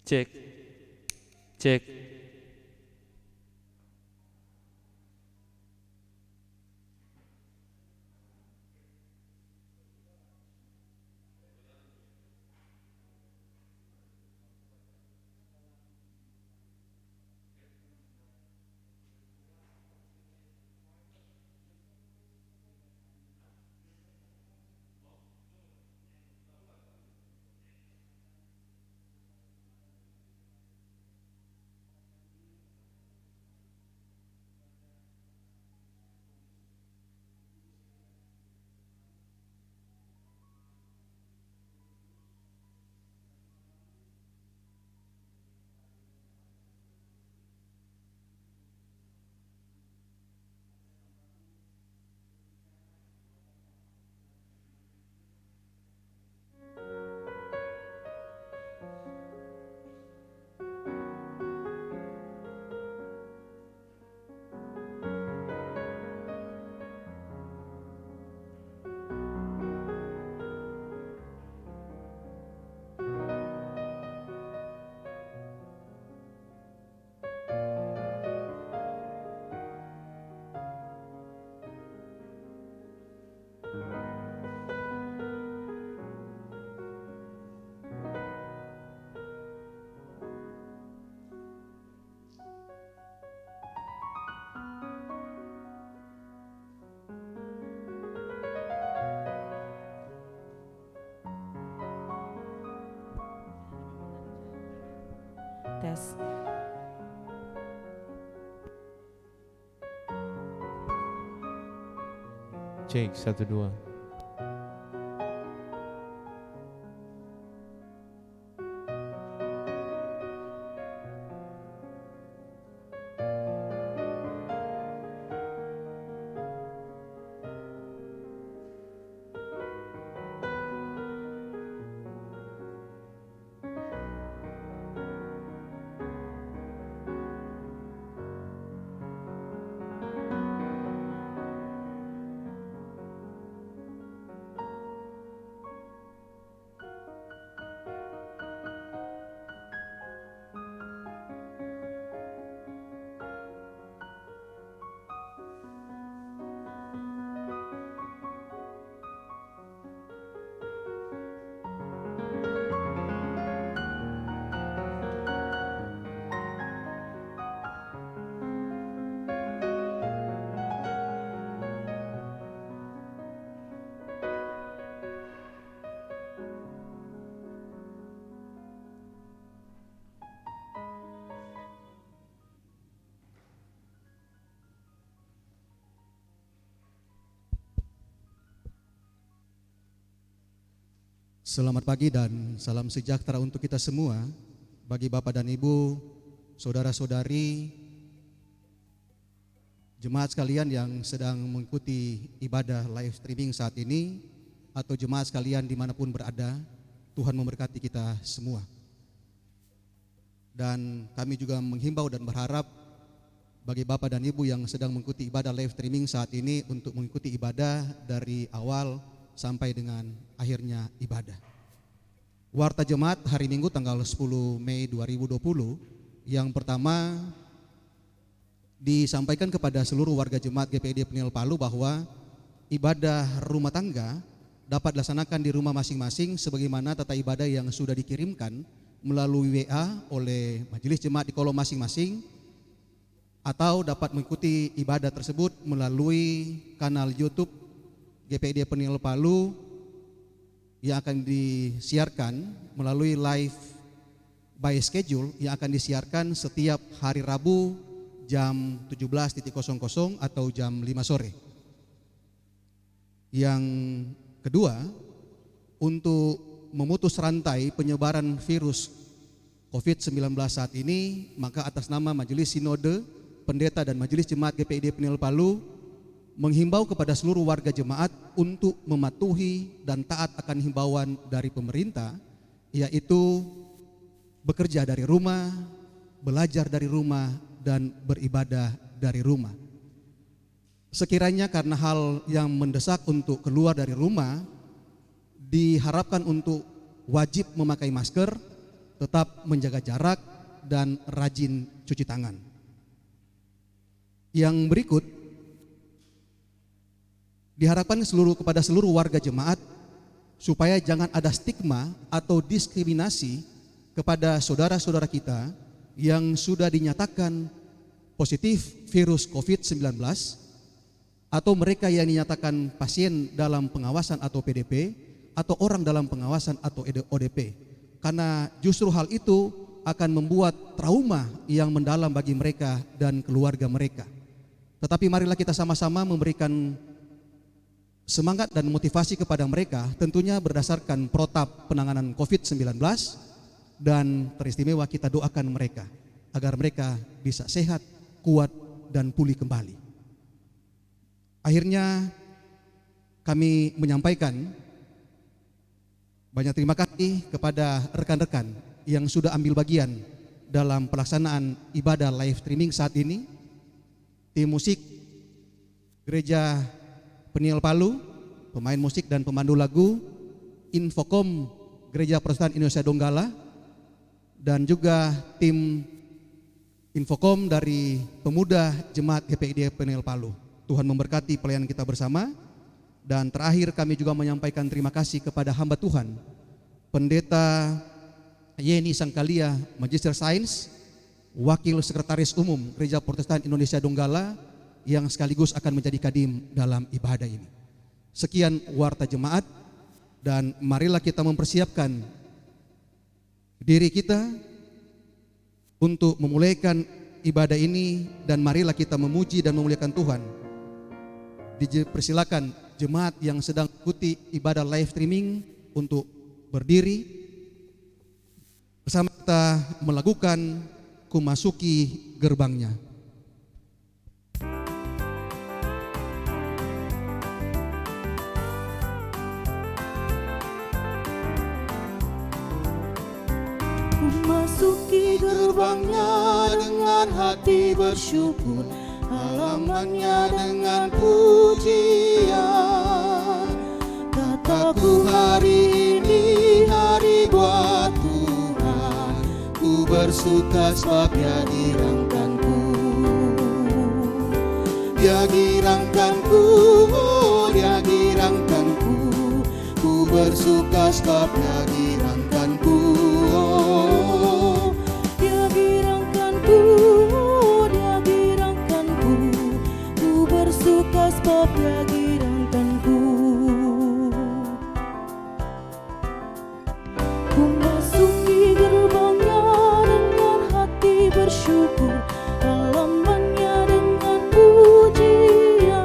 Cek, cek. Tes. Cek 1 2. Selamat pagi dan salam sejahtera untuk kita semua. Bagi Bapak dan Ibu, saudara-saudari, jemaat sekalian yang sedang mengikuti ibadah live streaming saat ini, atau jemaat sekalian dimanapun berada, Tuhan memberkati kita semua. Dan kami juga menghimbau dan berharap bagi Bapak dan Ibu yang sedang mengikuti ibadah live streaming saat ini untuk mengikuti ibadah dari awal sampai dengan akhirnya ibadah. Warta Jemaat hari Minggu tanggal 10 Mei 2020 yang pertama disampaikan kepada seluruh warga jemaat GPID Penil Palu bahwa ibadah rumah tangga dapat dilaksanakan di rumah masing-masing sebagaimana tata ibadah yang sudah dikirimkan melalui WA oleh majelis jemaat di kolom masing-masing, atau dapat mengikuti ibadah tersebut melalui kanal YouTube GPID Penil Palu yang akan disiarkan melalui live by schedule yang akan disiarkan setiap hari Rabu jam 17.00 atau jam 5 sore. Yang kedua, untuk memutus rantai penyebaran virus COVID-19 saat ini, maka atas nama Majelis Sinode, Pendeta dan Majelis Jemaat GPID Penil Palu menghimbau kepada seluruh warga jemaat untuk mematuhi dan taat akan himbauan dari pemerintah, yaitu bekerja dari rumah, belajar dari rumah, dan beribadah dari rumah. Sekiranya karena hal yang mendesak untuk keluar dari rumah, diharapkan untuk wajib memakai masker, tetap menjaga jarak, dan rajin cuci tangan. Yang berikut diharapkan kepada seluruh warga jemaat supaya jangan ada stigma atau diskriminasi kepada saudara-saudara kita yang sudah dinyatakan positif virus COVID-19 atau mereka yang dinyatakan pasien dalam pengawasan atau PDP atau orang dalam pengawasan atau ODP. Karena justru hal itu akan membuat trauma yang mendalam bagi mereka dan keluarga mereka. Tetapi marilah kita sama-sama memberikan semangat dan motivasi kepada mereka, tentunya berdasarkan protap penanganan COVID-19, dan teristimewa kita doakan mereka agar mereka bisa sehat, kuat, dan pulih kembali. Akhirnya kami menyampaikan banyak terima kasih kepada rekan-rekan yang sudah ambil bagian dalam pelaksanaan ibadah live streaming saat ini. Tim musik Gereja Peniel Palu, pemain musik dan pemandu lagu, Infokom Gereja Protestan Indonesia Donggala, dan juga tim Infokom dari pemuda Jemaat GPID Peniel Palu. Tuhan memberkati pelayanan kita bersama. Dan terakhir kami juga menyampaikan terima kasih kepada hamba Tuhan, Pendeta Yeni Sangkalia, Magister Sains, Wakil Sekretaris Umum Gereja Protestan Indonesia Donggala, yang sekaligus akan menjadi kadim dalam ibadah ini. Sekian warta jemaat, dan marilah kita mempersiapkan diri kita untuk memulaikan ibadah ini, dan marilah kita memuji dan memuliakan Tuhan. Dipersilakan jemaat yang sedang ikuti ibadah live streaming untuk berdiri bersama kita melakukan kumasuki gerbangnya. Memasuki gerbangnya dengan hati bersyukur, halamannya dengan pujian. Kataku hari ini hari buat Tuhan, ku bersuka sebab Dia girangkanku. Dia girangkanku, oh Dia girangkanku, ku bersuka sebab Dia girangkanku. Oh, Dia girangkanku, oh Dia girangkanku, ku bersuka sebab Dia girangkanku. Ku masuki gerbangnya dengan hati bersyukur, halamannya dengan pujian.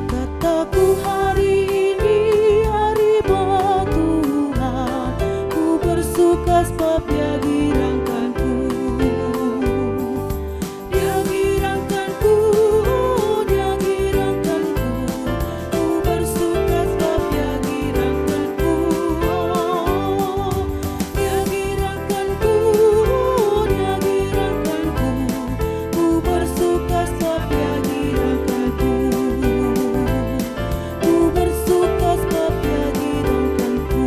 Kataku hari ini hari buat Tuhan, ku bersuka sebab Dia girangkanku. Dia girangkanku, oh Dia girangkanku, ku bersuka sebab Dia girangkanku. Oh, Dia girangkanku, oh Dia girangkanku, ku bersuka sebab Dia girangkanku. Ku bersuka sebab Dia girangkanku.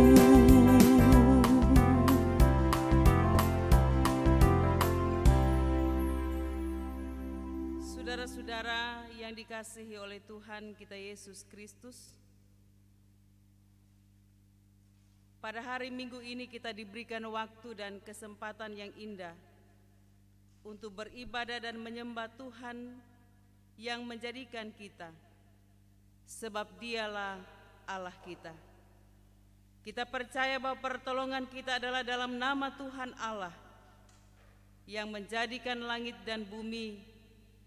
Saudara-saudara yang dikasihi oleh Tuhan kita Yesus Kristus, pada hari Minggu ini kita diberikan waktu dan kesempatan yang indah untuk beribadah dan menyembah Tuhan yang menjadikan kita, sebab Dialah Allah kita. Kita percaya bahwa pertolongan kita adalah dalam nama Tuhan Allah yang menjadikan langit dan bumi,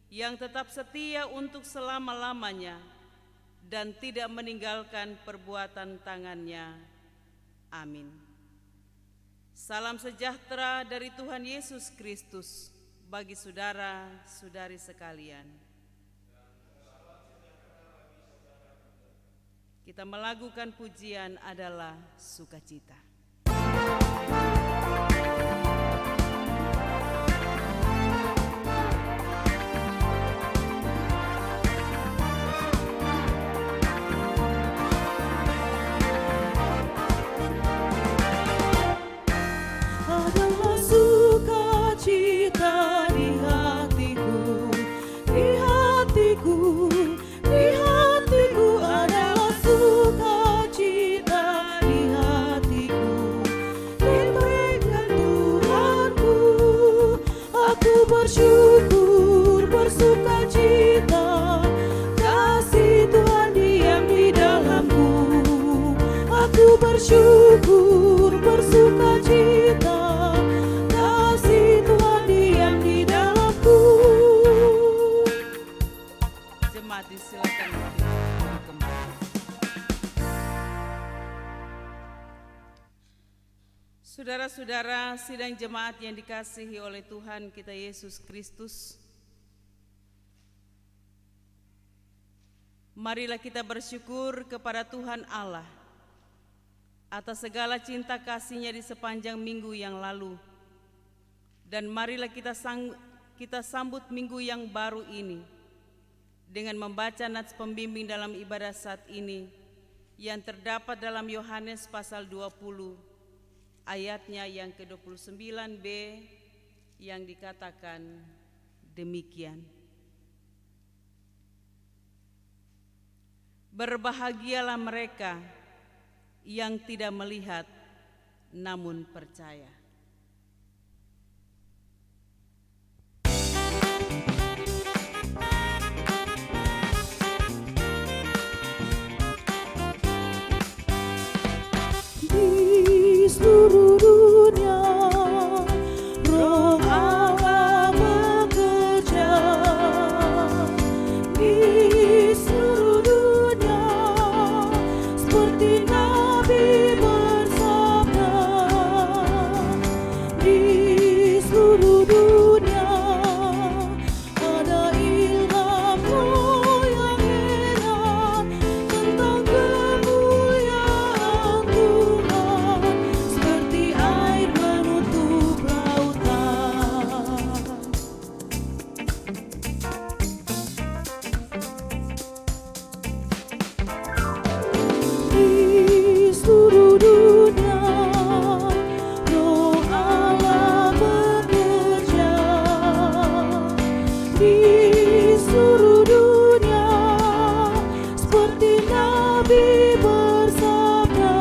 yang tetap setia untuk selama-lamanya dan tidak meninggalkan perbuatan tangannya. Amin. Salam sejahtera dari Tuhan Yesus Kristus bagi saudara-saudari sekalian. Kita melakukan pujian adalah sukacita. bersyukur, bersukacita, kasih Tuhan diam di dalamku. Aku bersyukur, bersukacita, kasih Tuhan diam di dalamku. Jemaat disilakan berdiri kembali. Saudara-saudara, sidang jemaat yang dikasihi oleh Tuhan kita Yesus Kristus, marilah kita bersyukur kepada Tuhan Allah atas segala cinta kasih-Nya di sepanjang minggu yang lalu. Dan marilah kita sambut minggu yang baru ini dengan membaca nats pembimbing dalam ibadah saat ini yang terdapat dalam Yohanes pasal 20 ayatnya yang ke-29b yang dikatakan demikian. Berbahagialah mereka yang tidak melihat namun percaya. Di seluruh dunia Roh Allah bekerja. Di seluruh dunia seperti Nabi bersabda. Di seluruh dunia ada ilham Roh yang heran tentang kemuliaan Tuhan, seperti air menutup lautan. Di seluruh dunia Roh Allah bekerja. Di seluruh dunia seperti Nabi bersabda.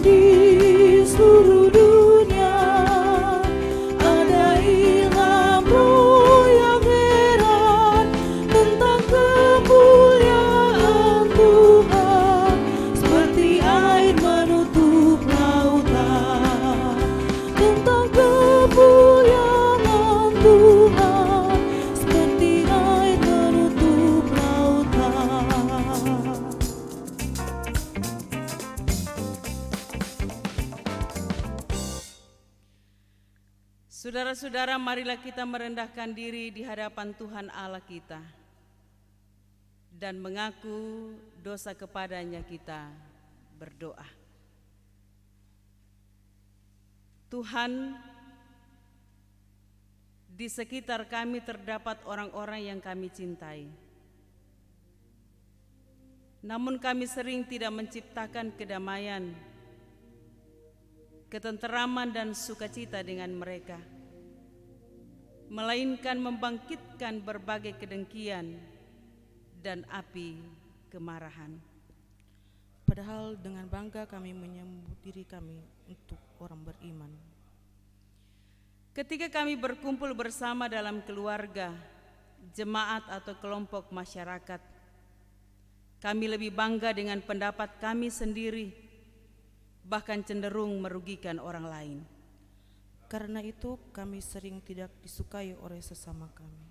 Di seluruh dunia ada ilham Roh yang heran tentang kemuliaan Tuhan, seperti air menutup lautan. Tentang kemuliaan Tuhan, seperti air menutup lautan. Saudara-saudara, marilah kita merendahkan diri di hadapan Tuhan Allah kita dan mengaku dosa kepadanya. Kita berdoa. Tuhan, di sekitar kami terdapat orang-orang yang kami cintai. Namun kami sering tidak menciptakan kedamaian, ketenteraman dan sukacita dengan mereka, melainkan membangkitkan berbagai kedengkian dan api kemarahan. Padahal dengan bangga kami menyambut diri kami untuk orang beriman. Ketika kami berkumpul bersama dalam keluarga, jemaat atau kelompok masyarakat, kami lebih bangga dengan pendapat kami sendiri, bahkan cenderung merugikan orang lain. Karena itu kami sering tidak disukai oleh sesama kami.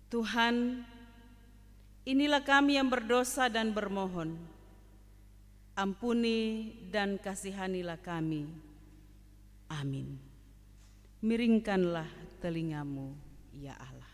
Tuhan, inilah kami yang berdosa dan bermohon. Ampuni dan kasihanilah kami. Amin. Miringkanlah telingamu, ya Allah.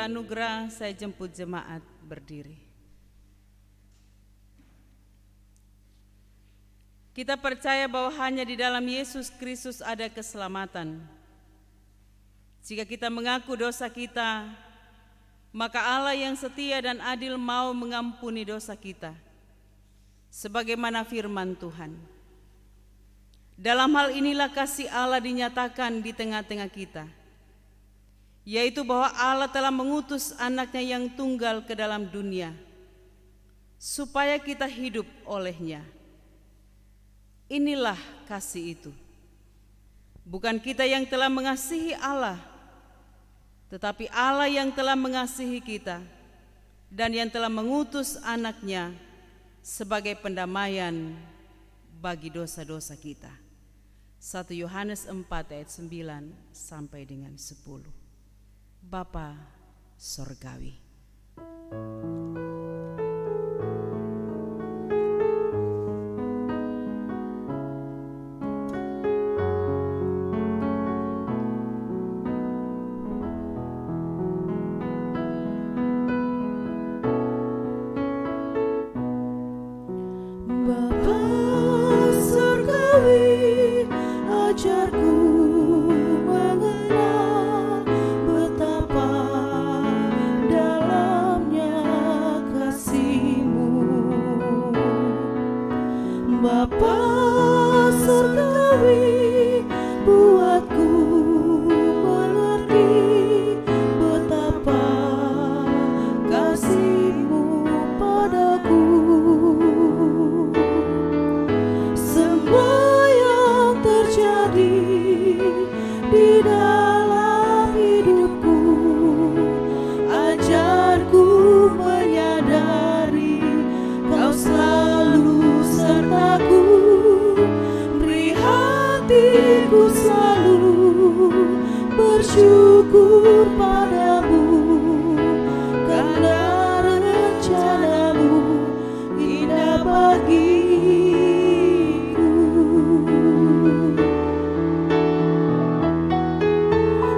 berita anugerah, saya jemput jemaat berdiri. Kita percaya bahwa hanya di dalam Yesus Kristus ada keselamatan. Jika kita mengaku dosa kita, maka Allah yang setia dan adil mau mengampuni dosa kita, sebagaimana firman Tuhan. Dalam hal inilah kasih Allah dinyatakan di tengah-tengah kita, yaitu bahwa Allah telah mengutus anaknya yang tunggal ke dalam dunia, supaya kita hidup olehnya. Inilah kasih itu. Bukan kita yang telah mengasihi Allah, tetapi Allah yang telah mengasihi kita dan yang telah mengutus anaknya sebagai pendamaian bagi dosa-dosa kita. 1 Yohanes 4 ayat 9 sampai dengan 10. Bapa Sorgawi. Bapa Surgawi, ajarku mengenal betapa dalamnya kasih-Mu. Bapa Surgawi, buatku mengerti betapa kasih-Mu padaku. Semua yang terjadi di dalam hidupku, ajarku menyadari Kau selalu sertaku. Beri hatiku selalu bersyukur padamu, karena rencana-Mu indah bagiku.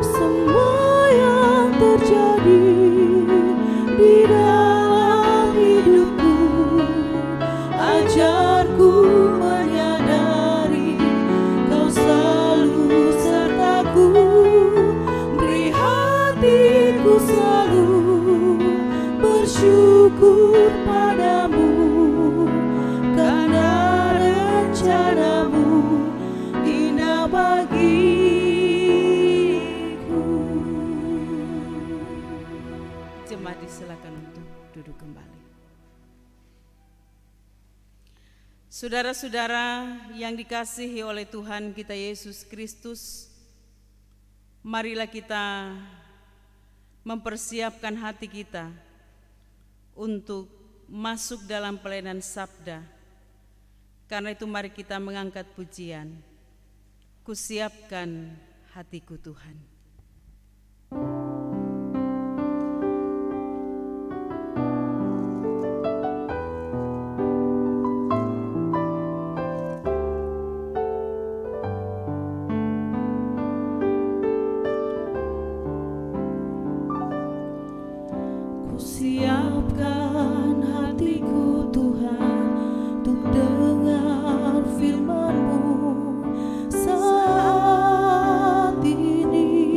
Semua yang terjadi di dalam hidupku, ajarku menyadari Kau selalu sertaku. Beri hatiku selalu bersyukur padamu, karena rencana-Mu indah bagiku. Jemaat disilakan untuk duduk kembali. Saudara-saudara yang dikasihi oleh Tuhan kita Yesus Kristus, marilah kita mempersiapkan hati kita untuk masuk dalam pelayanan sabda. Karena itu mari kita mengangkat pujian, Kusiapkan hatiku Tuhan. Kusiapkan hatiku Tuhan untuk dengar firman-Mu saat ini.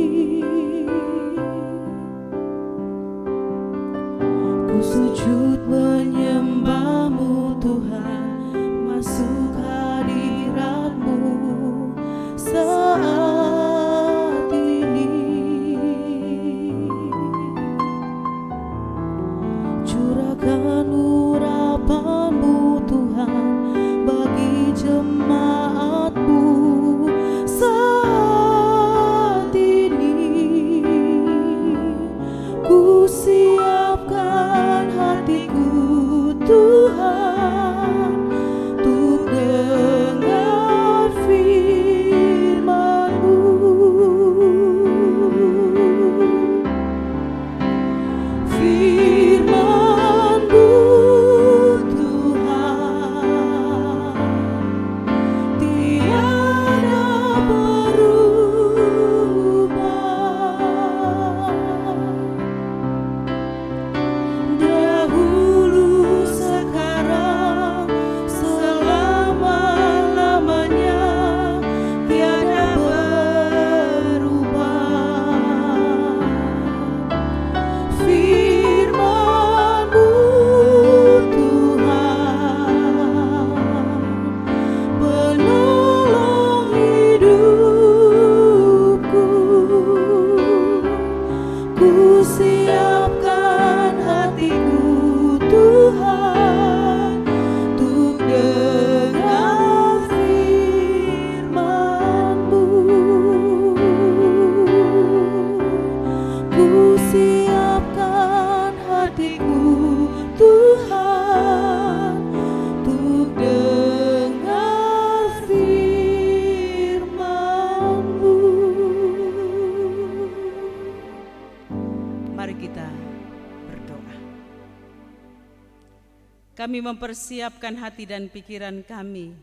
kami mempersiapkan hati dan pikiran kami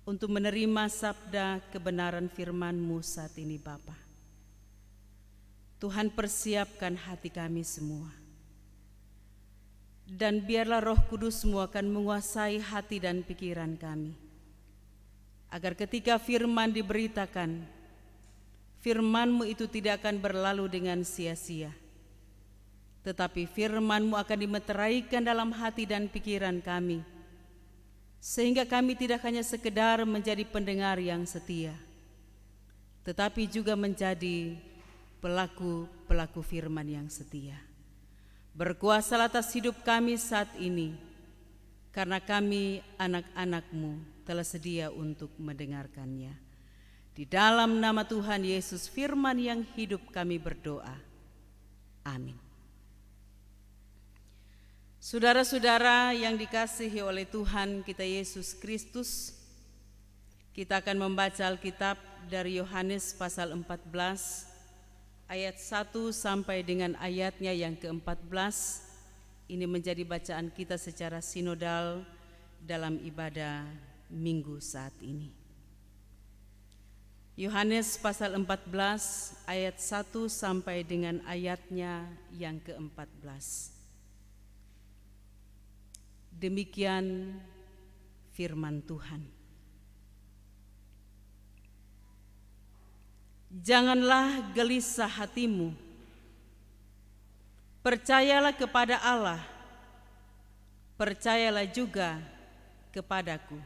untuk menerima sabda kebenaran firman-Mu saat ini Bapa. Tuhan, persiapkan hati kami semua. Dan biarlah Roh Kudus-Mu akan menguasai hati dan pikiran kami. Agar ketika firman diberitakan, firman-Mu itu tidak akan berlalu dengan sia-sia. Tetapi firman-Mu akan dimeteraikan dalam hati dan pikiran kami. Sehingga kami tidak hanya sekedar menjadi pendengar yang setia, tetapi juga menjadi pelaku-pelaku firman yang setia. Berkuasa atas hidup kami saat ini, karena kami anak-anak-Mu telah sedia untuk mendengarkannya. Di dalam nama Tuhan Yesus firman yang hidup kami berdoa. Amin. Saudara-saudara yang dikasihi oleh Tuhan kita Yesus Kristus, kita akan membaca Alkitab dari Yohanes pasal 14 ayat 1 sampai dengan ayatnya yang ke-14. Ini menjadi bacaan kita secara sinodal dalam ibadah Minggu saat ini. Yohanes pasal 14 ayat 1 sampai dengan ayatnya yang ke-14. Demikian firman Tuhan. Janganlah gelisah hatimu. Percayalah kepada Allah. Percayalah juga kepadaku.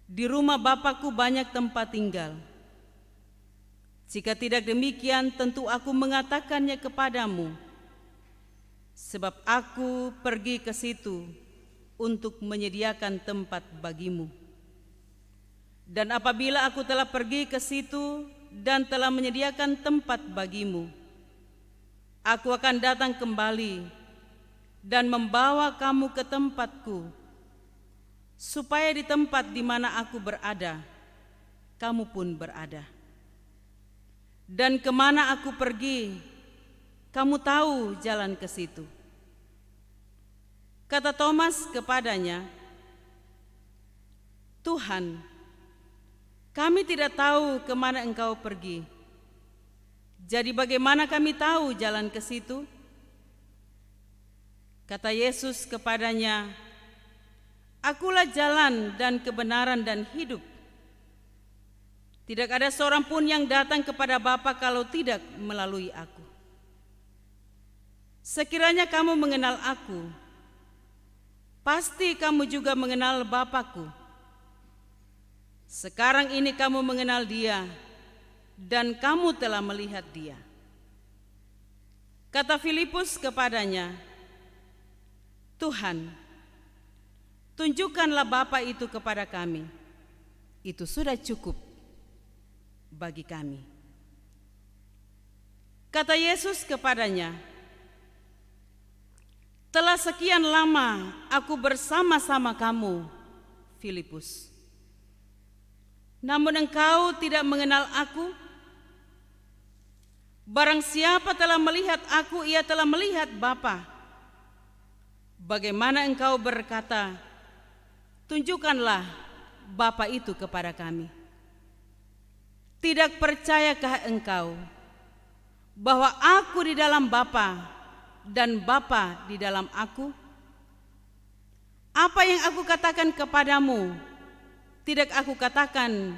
Di rumah Bapa-Ku banyak tempat tinggal. Jika tidak demikian, tentu aku mengatakannya kepadamu. Sebab aku pergi ke situ untuk menyediakan tempat bagimu. Dan apabila aku telah pergi ke situ dan telah menyediakan tempat bagimu, aku akan datang kembali dan membawa kamu ke tempatku, supaya di tempat di mana aku berada, kamu pun berada. Dan kemana aku pergi, kamu tahu jalan ke situ. Kata Thomas kepadanya, Tuhan, kami tidak tahu kemana Engkau pergi. Jadi bagaimana kami tahu jalan ke situ? Kata Yesus kepadanya, Akulah jalan dan kebenaran dan hidup. Tidak ada seorang pun yang datang kepada Bapa kalau tidak melalui aku. Sekiranya kamu mengenal aku, pasti kamu juga mengenal Bapa-Ku. Sekarang ini kamu mengenal Dia, dan kamu telah melihat Dia. Kata Filipus kepadanya, Tuhan, tunjukkanlah Bapa itu kepada kami. Itu sudah cukup bagi kami. Kata Yesus kepadanya, telah sekian lama aku bersama-sama kamu, Filipus. Namun engkau tidak mengenal aku. Barang siapa telah melihat aku, ia telah melihat Bapa. Bagaimana engkau berkata, tunjukkanlah Bapa itu kepada kami? Tidak percayakah engkau bahwa aku di dalam Bapa dan Bapa di dalam aku? Apa yang aku katakan kepadamu, tidak aku katakan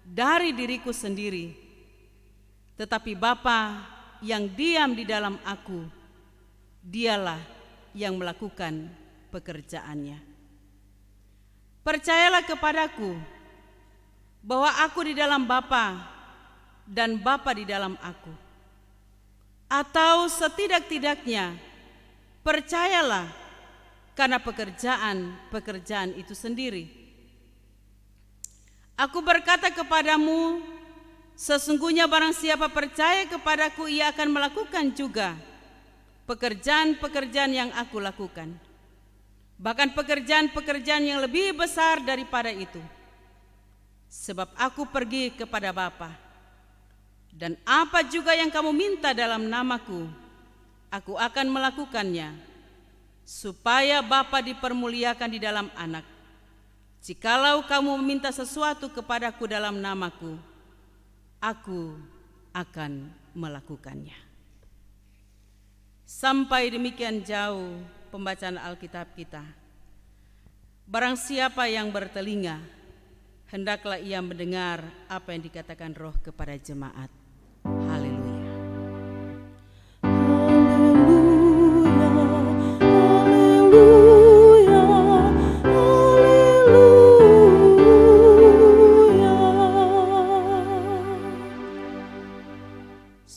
dari diriku sendiri, tetapi Bapa yang diam di dalam aku, Dialah yang melakukan pekerjaannya. Percayalah kepadaku bahwa aku di dalam Bapa dan Bapa di dalam aku. Atau setidak-tidaknya percayalah karena pekerjaan itu sendiri. Aku berkata kepadamu, sesungguhnya barang siapa percaya kepadaku, ia akan melakukan juga pekerjaan-pekerjaan yang aku lakukan. Bahkan pekerjaan-pekerjaan yang lebih besar daripada itu. Sebab aku pergi kepada Bapa. Dan apa juga yang kamu minta dalam namaku, aku akan melakukannya, supaya Bapa dipermuliakan di dalam Anak. Jikalau kamu meminta sesuatu kepadaku dalam namaku, aku akan melakukannya. Sampai demikian jauh pembacaan Alkitab kita. Barang siapa yang bertelinga, hendaklah ia mendengar apa yang dikatakan Roh kepada jemaat. Haleluya.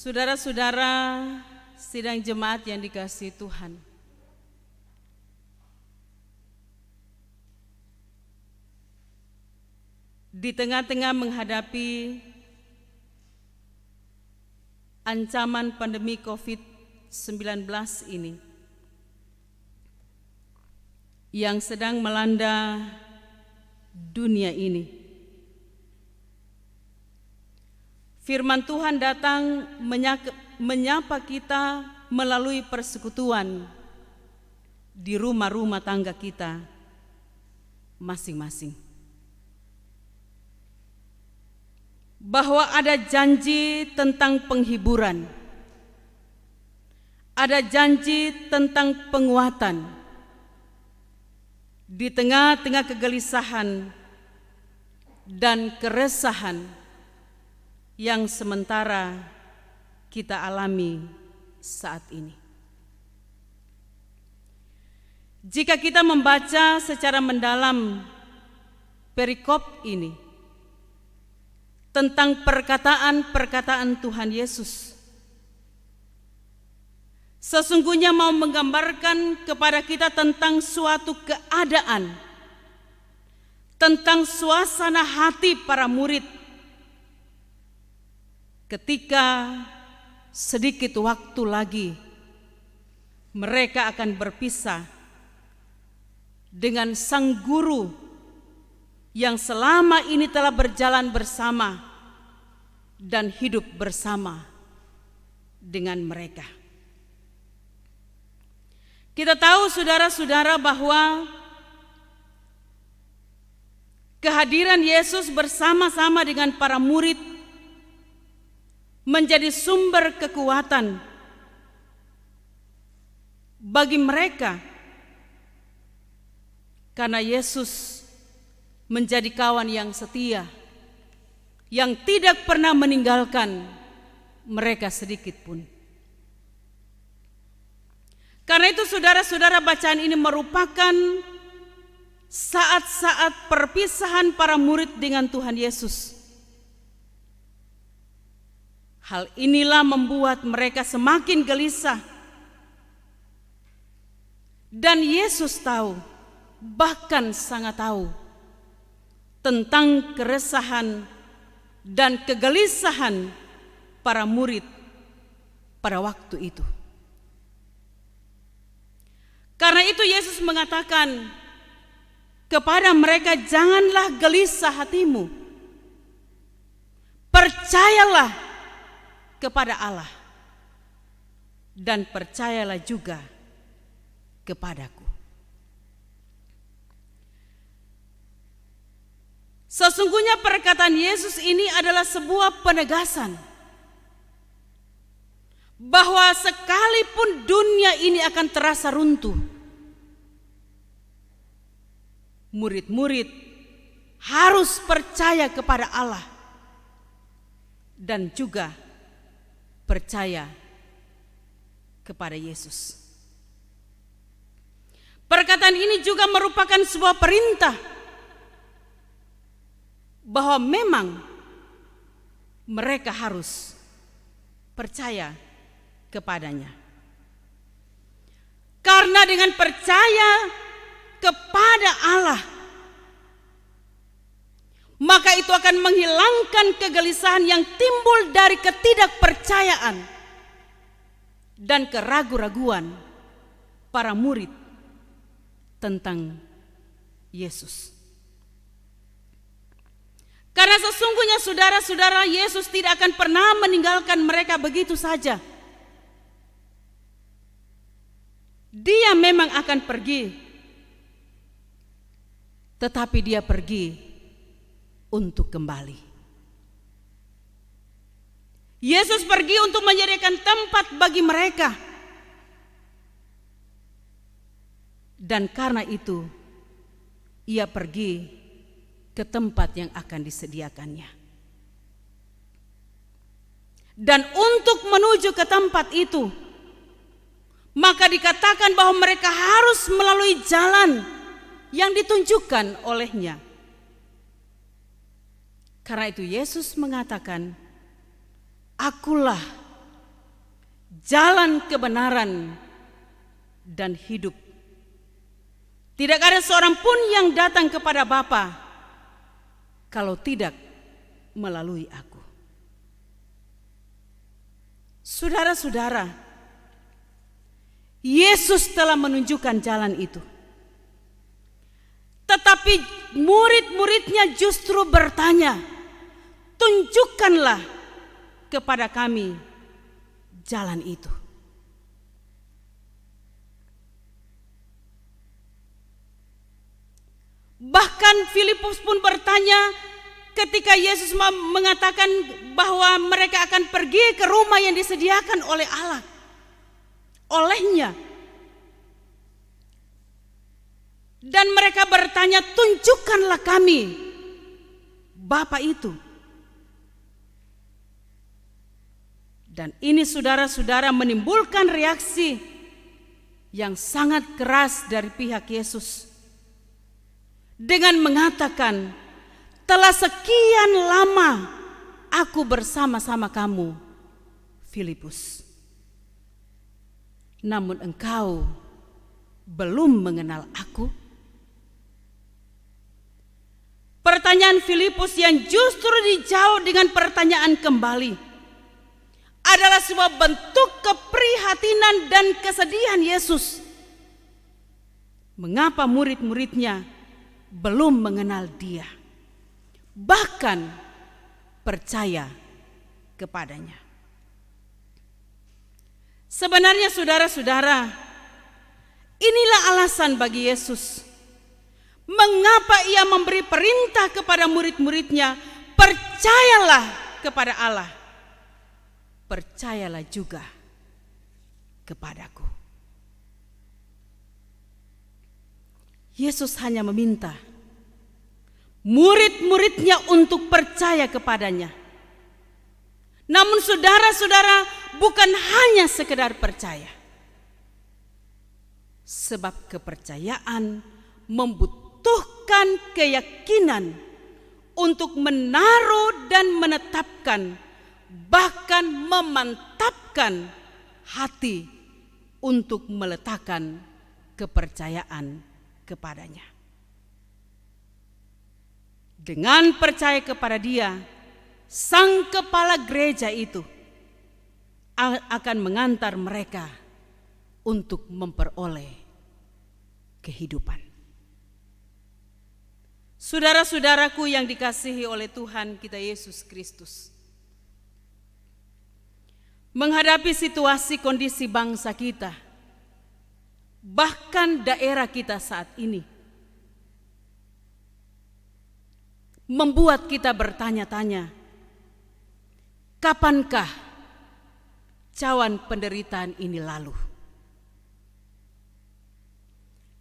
Saudara-saudara, sidang jemaat yang dikasihi Tuhan, di tengah-tengah menghadapi ancaman pandemi COVID-19 ini yang sedang melanda dunia ini, firman Tuhan datang menyapa kita melalui persekutuan di rumah-rumah tangga kita masing-masing. Bahwa ada janji tentang penghiburan, ada janji tentang penguatan di tengah-tengah kegelisahan dan keresahan yang sementara kita alami saat ini. Jika kita membaca secara mendalam perikop ini tentang perkataan-perkataan Tuhan Yesus, sesungguhnya mau menggambarkan kepada kita tentang suatu keadaan, tentang suasana hati para murid ketika sedikit waktu lagi mereka akan berpisah dengan sang guru yang selama ini telah berjalan bersama dan hidup bersama dengan mereka. Kita tahu saudara-saudara bahwa kehadiran Yesus bersama-sama dengan para murid menjadi sumber kekuatan bagi mereka, karena Yesus menjadi kawan yang setia, yang tidak pernah meninggalkan mereka sedikit pun. Karena itu saudara-saudara, bacaan ini merupakan saat-saat perpisahan para murid dengan Tuhan Yesus. Hal inilah membuat mereka semakin gelisah. Dan Yesus tahu, bahkan sangat tahu tentang keresahan dan kegelisahan para murid pada waktu itu. Karena itu Yesus mengatakan kepada mereka, janganlah gelisah hatimu. Percayalah kepada Allah dan percayalah juga kepadaku. Sesungguhnya perkataan Yesus ini adalah sebuah penegasan bahwa sekalipun dunia ini akan terasa runtuh, murid-murid harus percaya kepada Allah dan juga percaya kepada Yesus. Perkataan ini juga merupakan sebuah perintah bahwa memang mereka harus percaya kepadanya. Karena dengan percaya kepada Allah, maka itu akan menghilangkan kegelisahan yang timbul dari ketidakpercayaan dan keraguan-raguan para murid tentang Yesus. Karena sesungguhnya saudara-saudara, Yesus tidak akan pernah meninggalkan mereka begitu saja. Dia memang akan pergi, tetapi dia pergi untuk kembali. Yesus pergi untuk menyediakan tempat bagi mereka. Dan karena itu, ia pergi ke tempat yang akan disediakannya. Dan untuk menuju ke tempat itu, maka dikatakan bahwa mereka harus melalui jalan yang ditunjukkan olehnya. Karena itu Yesus mengatakan, "Akulah jalan kebenaran dan hidup. Tidak ada seorang pun yang datang kepada Bapa kalau tidak melalui Aku." Saudara-saudara, Yesus telah menunjukkan jalan itu. Tetapi murid-muridnya justru bertanya, "Tunjukkanlah kepada kami jalan itu." Bahkan Filipus pun bertanya ketika Yesus mengatakan bahwa mereka akan pergi ke rumah yang disediakan oleh Allah, olehnya. Dan mereka bertanya, "Tunjukkanlah kami Bapa itu." Dan ini saudara-saudara menimbulkan reaksi yang sangat keras dari pihak Yesus. Dengan mengatakan, "Telah sekian lama aku bersama-sama kamu, Filipus. Namun engkau belum mengenal aku." Pertanyaan Filipus yang justru dijawab dengan pertanyaan kembali adalah sebuah bentuk keprihatinan dan kesedihan Yesus. Mengapa murid-muridnya belum mengenal Dia, bahkan percaya kepadanya? Sebenarnya saudara-saudara, inilah alasan bagi Yesus mengapa Ia memberi perintah kepada murid-muridnya, "Percayalah kepada Allah, percayalah juga kepadaku." Yesus hanya meminta murid-muridnya untuk percaya kepadanya. Namun saudara-saudara, bukan hanya sekedar percaya. Sebab kepercayaan membutuhkan keyakinan untuk menaruh dan menetapkan, bahkan memantapkan hati untuk meletakkan kepercayaan kepadanya. Dengan percaya kepada Dia, Sang Kepala Gereja itu akan mengantar mereka untuk memperoleh kehidupan. Saudara-saudaraku yang dikasihi oleh Tuhan kita Yesus Kristus, menghadapi situasi kondisi bangsa kita, bahkan daerah kita saat ini, membuat kita bertanya-tanya, kapankah cawan penderitaan ini lalu?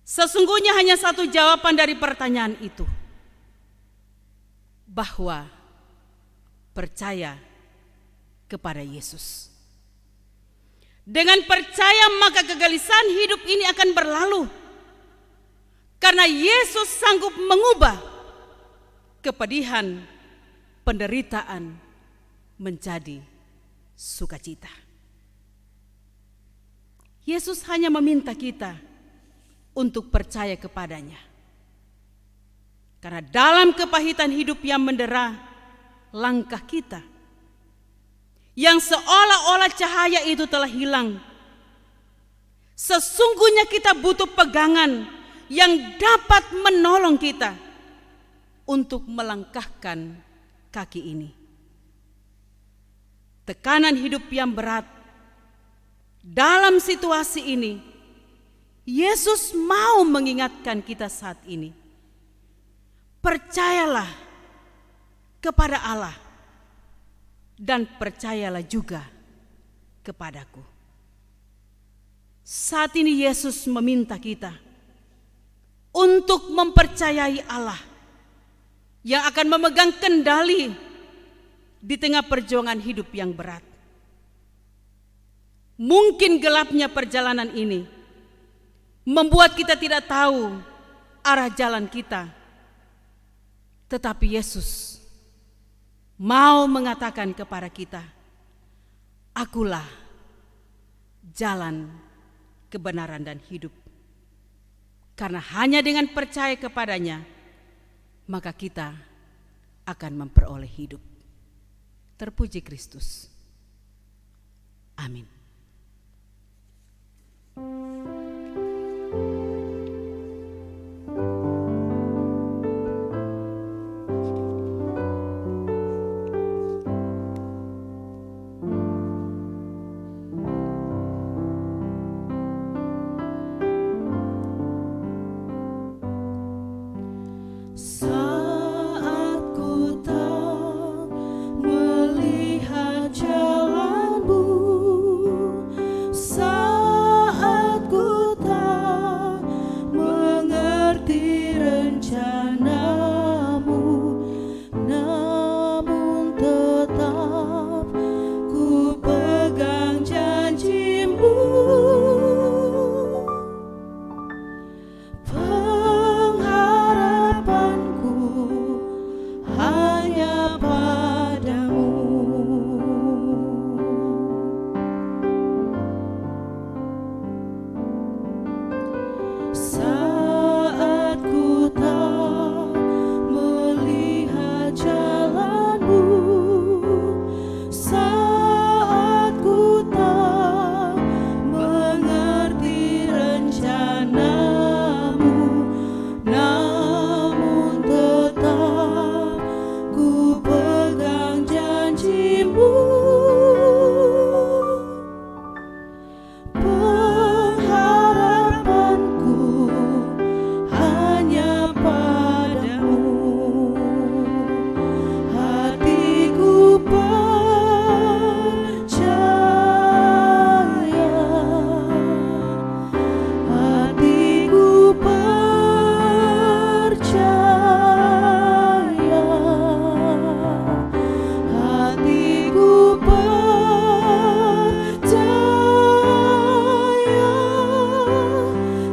Sesungguhnya hanya satu jawaban dari pertanyaan itu, bahwa percaya kepada Yesus. Dengan percaya maka kegelisahan hidup ini akan berlalu, karena Yesus sanggup mengubah kepedihan, penderitaan menjadi sukacita. Yesus hanya meminta kita untuk percaya kepadanya. Karena dalam kepahitan hidup yang mendera langkah kita, yang seolah-olah cahaya itu telah hilang, sesungguhnya kita butuh pegangan yang dapat menolong kita untuk melangkahkan kaki ini. Tekanan hidup yang berat dalam situasi ini Yesus mau mengingatkan kita saat ini. Percayalah kepada Allah dan percayalah juga kepadaku. Saat ini Yesus meminta kita untuk mempercayai Allah yang akan memegang kendali di tengah perjuangan hidup yang berat. Mungkin gelapnya perjalanan ini membuat kita tidak tahu arah jalan kita. Tetapi Yesus mau mengatakan kepada kita, akulah jalan, kebenaran dan hidup. Karena hanya dengan percaya kepadanya, maka kita akan memperoleh hidup. Terpuji Kristus. Amin. Saat ku tak melihat jalanmu, saat ku tak mengerti rencanamu, namun tetap ku pegang janjimu. Pengharapanku hanya padamu. Saat ku tak melihat jalanmu, saat ku tak mengerti rencanamu, namun tetap ku pegang janjimu. Pengharapanku hanya padamu. Hatiku percaya, hatiku percaya, hatiku percaya,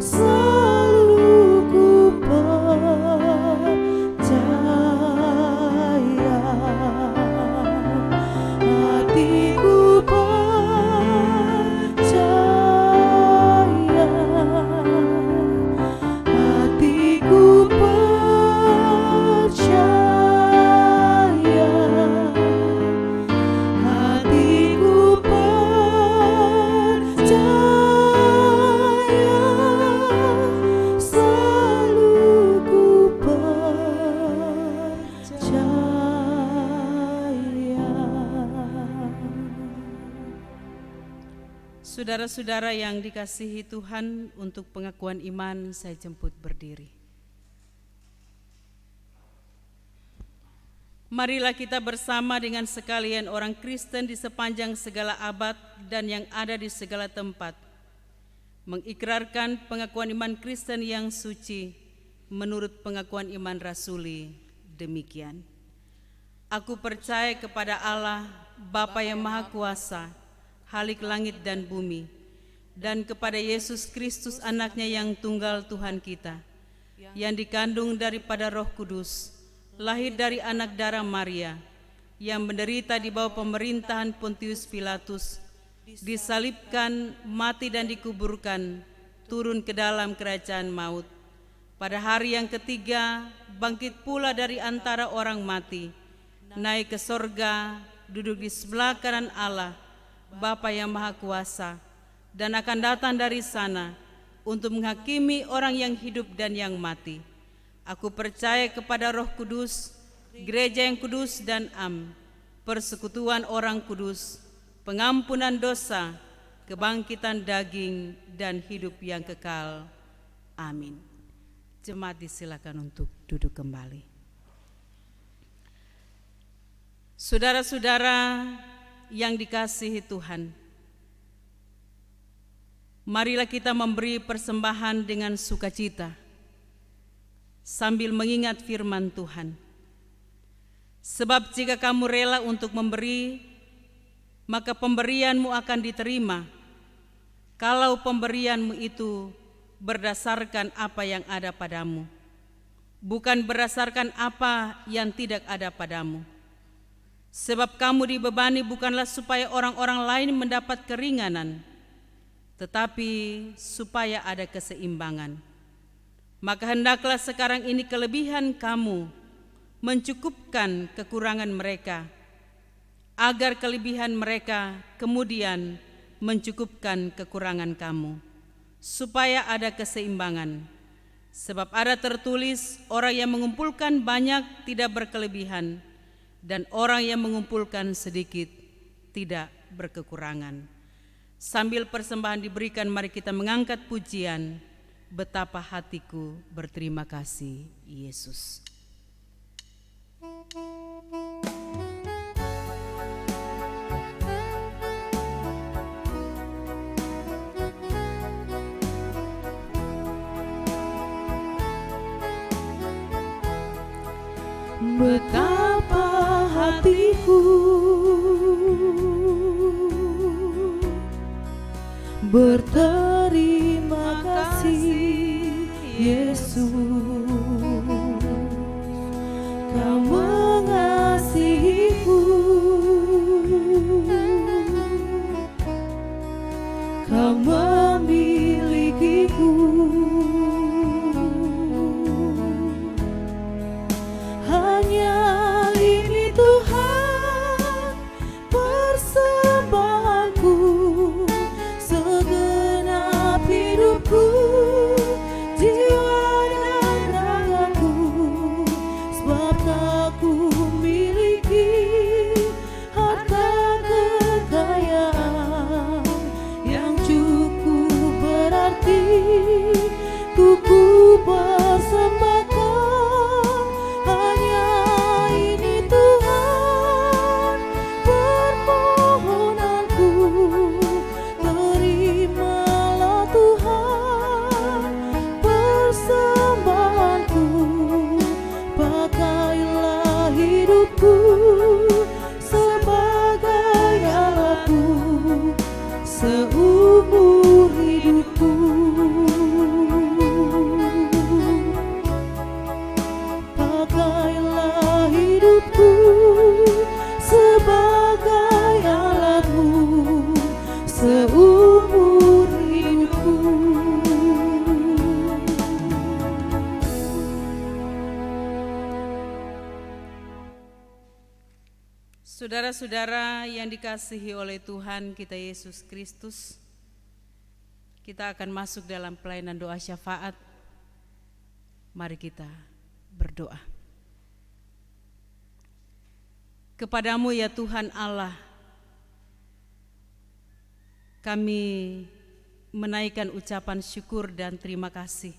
selalu ku percaya. Hatiku percaya, hatiku percaya, hatiku percaya, selalu ku percaya. Saudara-saudara yang dikasihi Tuhan, untuk pengakuan iman saya jemput berdiri. Marilah kita bersama dengan sekalian orang Kristen di sepanjang segala abad dan yang ada di segala tempat mengikrarkan pengakuan iman Kristen yang suci menurut pengakuan iman rasuli demikian. Aku percaya kepada Allah, Bapa yang Maha Kuasa, Khalik langit dan bumi, dan kepada Yesus Kristus anaknya yang tunggal Tuhan kita, yang dikandung daripada Roh Kudus, lahir dari anak darah Maria, yang menderita di bawah pemerintahan Pontius Pilatus, disalibkan, mati dan dikuburkan, turun ke dalam kerajaan maut. Pada hari yang ketiga, bangkit pula dari antara orang mati, naik ke sorga, duduk di sebelah kanan Allah, Bapa yang Maha Kuasa, dan akan datang dari sana untuk menghakimi orang yang hidup dan yang mati. Aku percaya kepada Roh Kudus, gereja yang kudus dan persekutuan orang kudus, pengampunan dosa, kebangkitan daging, dan hidup yang kekal. Amin. Jemaat disilakan untuk duduk kembali. Saudara-saudara yang dikasihi Tuhan, marilah kita memberi persembahan dengan sukacita sambil mengingat firman Tuhan. Sebab jika kamu rela untuk memberi, maka pemberianmu akan diterima, kalau pemberianmu itu berdasarkan apa yang ada padamu, bukan berdasarkan apa yang tidak ada padamu. Sebab kamu dibebani bukanlah supaya orang-orang lain mendapat keringanan, tetapi supaya ada keseimbangan. Maka hendaklah sekarang ini kelebihan kamu mencukupkan kekurangan mereka, agar kelebihan mereka kemudian mencukupkan kekurangan kamu, supaya ada keseimbangan. Sebab ada tertulis, orang yang mengumpulkan banyak tidak berkelebihan, dan orang yang mengumpulkan sedikit tidak berkekurangan. Sambil persembahan diberikan, mari kita mengangkat pujian, betapa hatiku berterima kasih Yesus. Betapa hatiku berterima kasih Yesus, Kau mengasihiku, Kau memilikiku. Hanya ini Tuhan persembahanku, segenap hidupku, jiwa dan ragaku. Sebab aku miliki harta kekayaan yang cukup berarti, ku persembahkan. Hanya ini Tuhan permohonanku, terimalah Tuhan persembahanku. Pakailah hidupku sebagai alatmu seumur hidupku. Pakailah hidupku sebagai alatmu seumur hidupku. Saudara-saudara yang dikasihi oleh Tuhan kita Yesus Kristus, kita akan masuk dalam pelayanan doa syafaat. Mari kita berdoa. Kepadamu ya Tuhan Allah, kami menaikkan ucapan syukur dan terima kasih,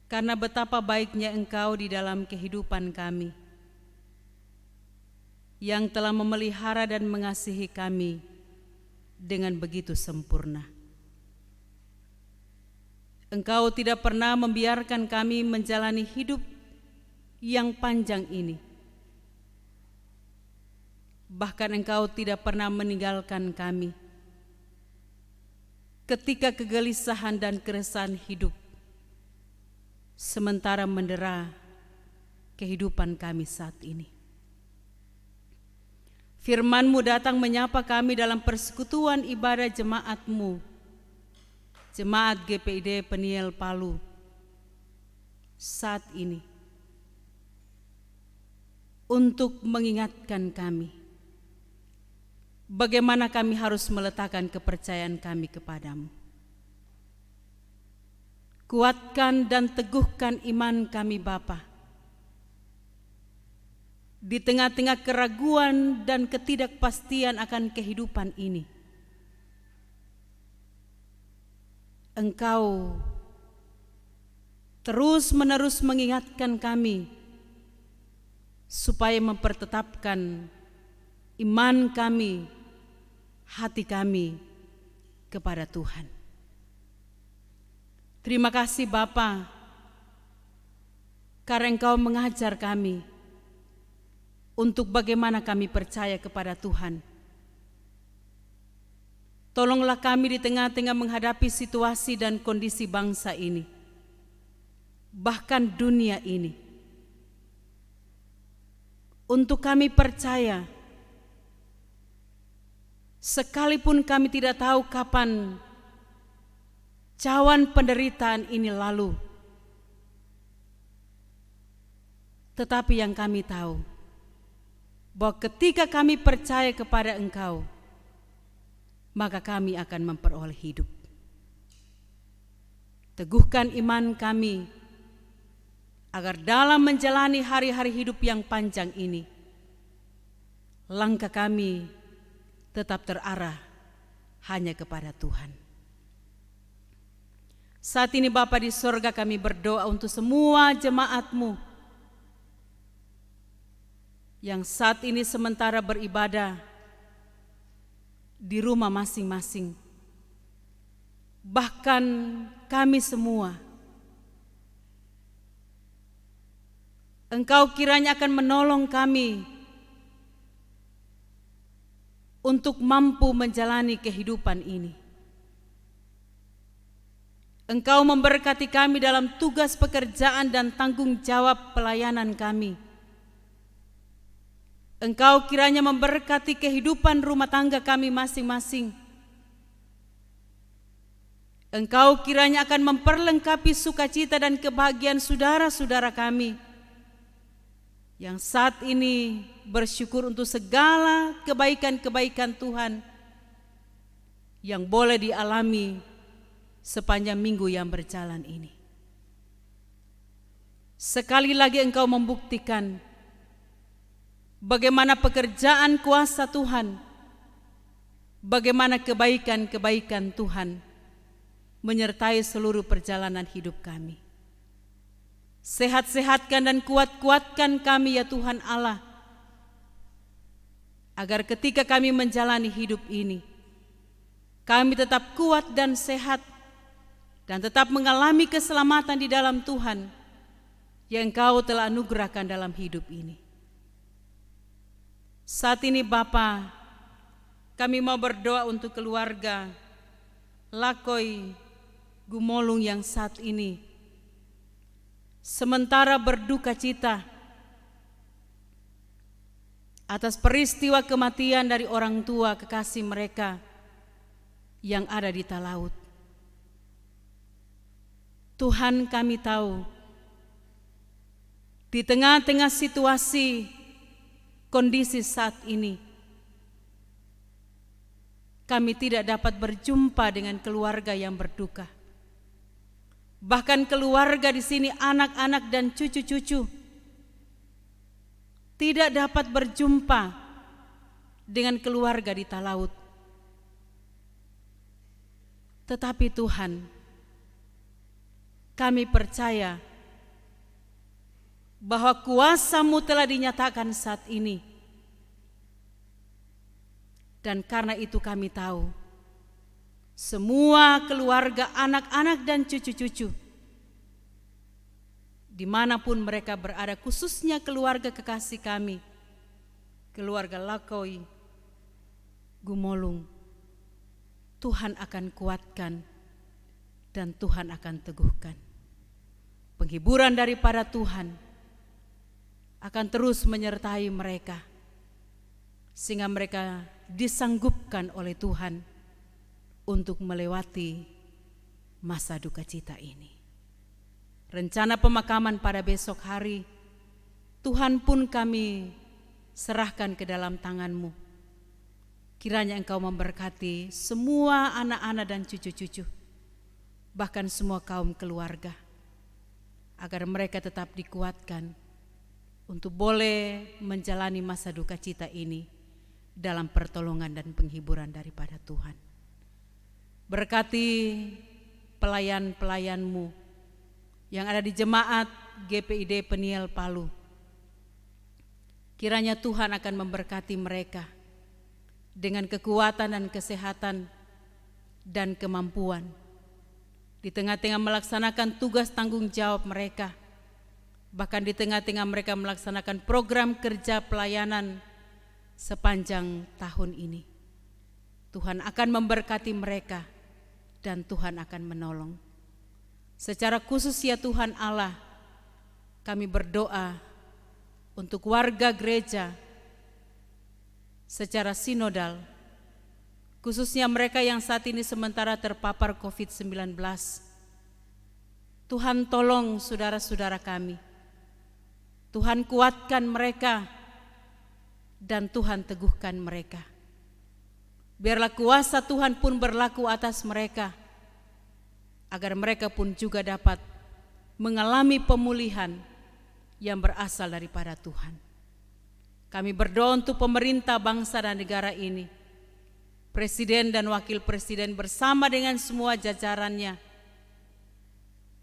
karena betapa baiknya Engkau di dalam kehidupan kami, yang telah memelihara dan mengasihi kami dengan begitu sempurna. Engkau tidak pernah membiarkan kami menjalani hidup yang panjang ini. Bahkan Engkau tidak pernah meninggalkan kami ketika kegelisahan dan keresahan hidup, sementara mendera kehidupan kami saat ini. Firman-Mu datang menyapa kami dalam persekutuan ibadah jemaat-Mu, Jemaat GPID Peniel Palu saat ini, untuk mengingatkan kami bagaimana kami harus meletakkan kepercayaan kami kepadamu. Kuatkan dan teguhkan iman kami Bapa, di tengah-tengah keraguan dan ketidakpastian akan kehidupan ini. Engkau terus-menerus mengingatkan kami supaya mempertetapkan iman kami, hati kami kepada Tuhan. Terima kasih Bapa, karena Engkau mengajar kami untuk bagaimana kami percaya kepada Tuhan. Tolonglah kami di tengah-tengah menghadapi situasi dan kondisi bangsa ini, bahkan dunia ini, untuk kami percaya, sekalipun kami tidak tahu kapan cawan penderitaan ini lalu, tetapi yang kami tahu, bahwa ketika kami percaya kepada Engkau, maka kami akan memperoleh hidup. Teguhkan iman kami, agar dalam menjalani hari-hari hidup yang panjang ini, langkah kami tetap terarah hanya kepada Tuhan. Saat ini Bapa di sorga, kami berdoa untuk semua jemaat-Mu yang saat ini sementara beribadah di rumah masing-masing. Bahkan kami semua, Engkau kiranya akan menolong kami untuk mampu menjalani kehidupan ini. Engkau memberkati kami dalam tugas pekerjaan dan tanggung jawab pelayanan kami. Engkau kiranya memberkati kehidupan rumah tangga kami masing-masing. Engkau kiranya akan memperlengkapi sukacita dan kebahagiaan saudara-saudara kami yang saat ini bersyukur untuk segala kebaikan-kebaikan Tuhan yang boleh dialami sepanjang minggu yang berjalan ini. Sekali lagi Engkau membuktikan bagaimana pekerjaan kuasa Tuhan, bagaimana kebaikan-kebaikan Tuhan menyertai seluruh perjalanan hidup kami. Sehat-sehatkan dan kuat-kuatkan kami ya Tuhan Allah, agar ketika kami menjalani hidup ini, kami tetap kuat dan sehat, dan tetap mengalami keselamatan di dalam Tuhan yang Engkau telah anugerahkan dalam hidup ini. Saat ini Bapa, kami mau berdoa untuk keluarga Lakoi Gumolung yang saat ini sementara berduka cita atas peristiwa kematian dari orang tua kekasih mereka yang ada di Talaut. Tuhan, kami tahu di tengah-tengah situasi kondisi saat ini, kami tidak dapat berjumpa dengan keluarga yang berduka. Bahkan keluarga di sini, anak-anak dan cucu-cucu, tidak dapat berjumpa dengan keluarga di Talaut. Tetapi Tuhan, kami percaya bahwa kuasa-Mu telah dinyatakan saat ini. Dan karena itu kami tahu, semua keluarga, anak-anak dan cucu-cucu, dimanapun mereka berada, khususnya keluarga kekasih kami, keluarga Lakoi Gumolung, Tuhan akan kuatkan dan Tuhan akan teguhkan. Penghiburan daripada Tuhan akan terus menyertai mereka, sehingga mereka disanggupkan oleh Tuhan untuk melewati masa duka cita ini. Rencana pemakaman pada besok hari, Tuhan pun kami serahkan ke dalam tangan-Mu. Kiranya Engkau memberkati semua anak-anak dan cucu-cucu, bahkan semua kaum keluarga, agar mereka tetap dikuatkan untuk boleh menjalani masa duka cita ini dalam pertolongan dan penghiburan daripada Tuhan. Berkati pelayan-pelayan-Mu yang ada di jemaat GPID Peniel Palu. Kiranya Tuhan akan memberkati mereka dengan kekuatan dan kesehatan dan kemampuan di tengah-tengah melaksanakan tugas tanggung jawab mereka, bahkan di tengah-tengah mereka melaksanakan program kerja pelayanan sepanjang tahun ini. Tuhan akan memberkati mereka dan Tuhan akan menolong. Secara khusus ya Tuhan Allah, kami berdoa untuk warga gereja secara sinodal, khususnya mereka yang saat ini sementara terpapar COVID-19. Tuhan tolong saudara-saudara kami. Tuhan kuatkan mereka dan Tuhan teguhkan mereka. Biarlah kuasa Tuhan pun berlaku atas mereka, agar mereka pun juga dapat mengalami pemulihan yang berasal daripada Tuhan. Kami berdoa untuk pemerintah bangsa dan negara ini, Presiden dan Wakil Presiden bersama dengan semua jajarannya.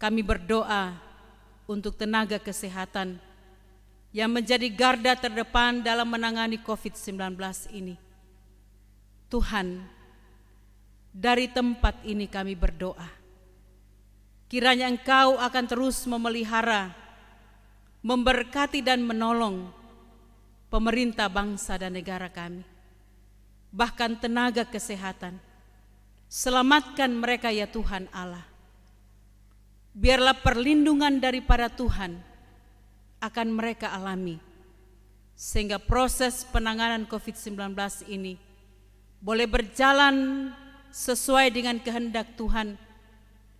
Kami berdoa untuk tenaga kesehatan yang menjadi garda terdepan dalam menangani COVID-19 ini. Tuhan, dari tempat ini kami berdoa, kiranya Engkau akan terus memelihara, memberkati dan menolong pemerintah bangsa dan negara kami, bahkan tenaga kesehatan. Selamatkan mereka ya Tuhan Allah. Biarlah perlindungan daripada Tuhan akan mereka alami, sehingga proses penanganan COVID-19 ini boleh berjalan sesuai dengan kehendak Tuhan,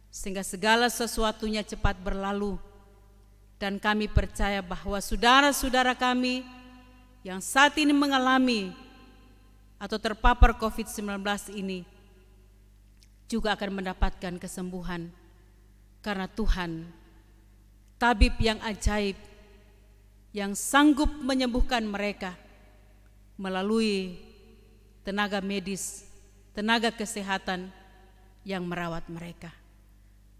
sehingga segala sesuatunya cepat berlalu. Dan kami percaya bahwa saudara-saudara kami yang saat ini mengalami atau terpapar COVID-19 ini juga akan mendapatkan kesembuhan, karena Tuhan tabib yang ajaib yang sanggup menyembuhkan mereka melalui tenaga medis, tenaga kesehatan yang merawat mereka.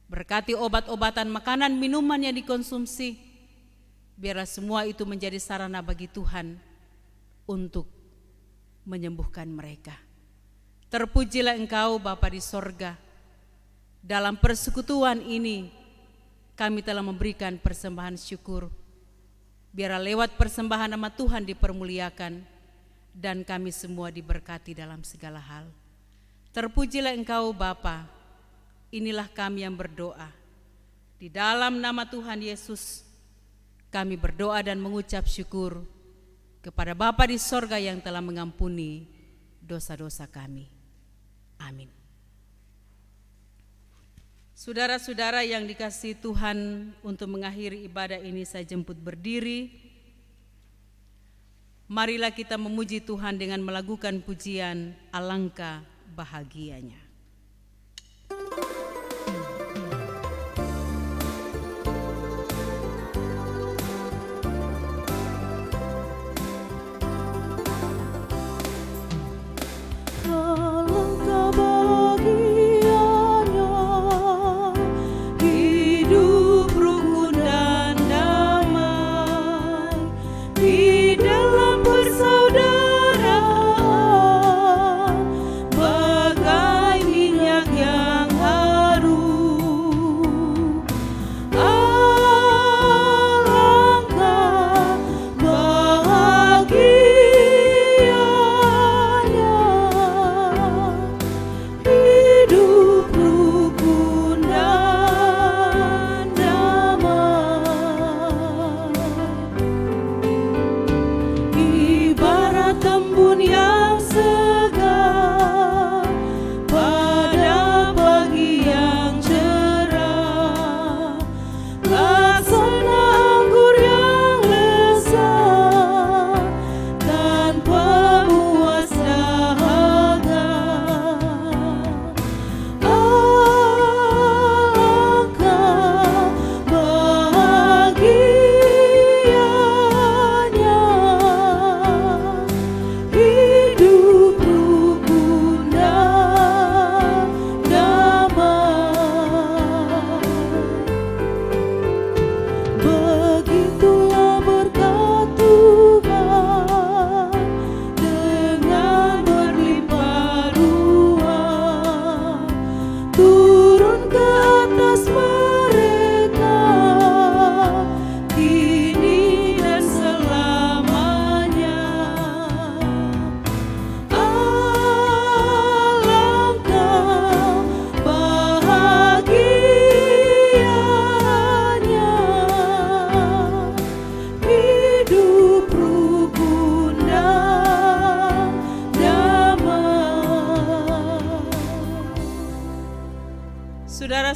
Berkati obat-obatan, makanan, minuman yang dikonsumsi, biarlah semua itu menjadi sarana bagi Tuhan untuk menyembuhkan mereka. Terpujilah Engkau Bapa di sorga. Dalam persekutuan ini kami telah memberikan persembahan syukur. Biarlah lewat persembahan nama Tuhan dipermuliakan dan kami semua diberkati dalam segala hal. Terpujilah Engkau Bapa. Inilah kami yang berdoa. Di dalam nama Tuhan Yesus kami berdoa dan mengucap syukur kepada Bapa di sorga yang telah mengampuni dosa-dosa kami. Amin. Saudara-saudara yang dikasihi Tuhan, untuk mengakhiri ibadah ini saya jemput berdiri. Marilah kita memuji Tuhan dengan melakukan pujian alangkah bahagianya. Alangkah bahagianya hidup rukun dan damai di dalam persaudaraan, bagai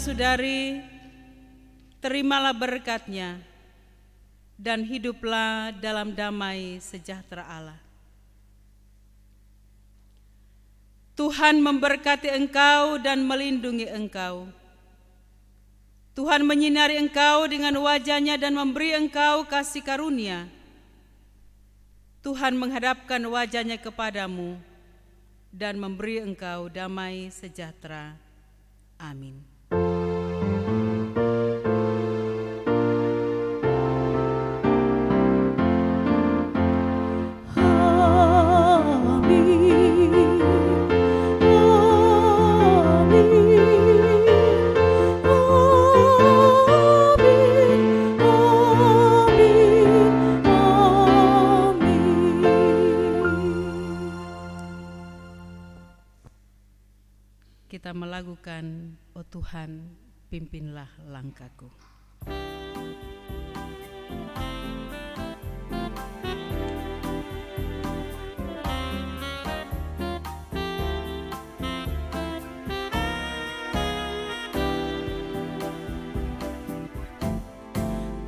saudara-saudari, terimalah berkat-Nya dan hiduplah dalam damai sejahtera Allah. Tuhan memberkati engkau dan melindungi engkau. Tuhan menyinari engkau dengan wajah-Nya dan memberi engkau kasih karunia. Tuhan menghadapkan wajah-Nya kepadamu dan memberi engkau damai sejahtera. Amin. Kita melakukan, oh Tuhan, pimpinlah langkahku.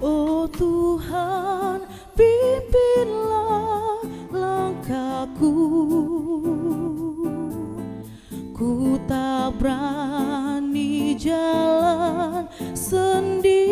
Oh Tuhan, pimpinlah langkahku. Ku tak berani jalan sendiri.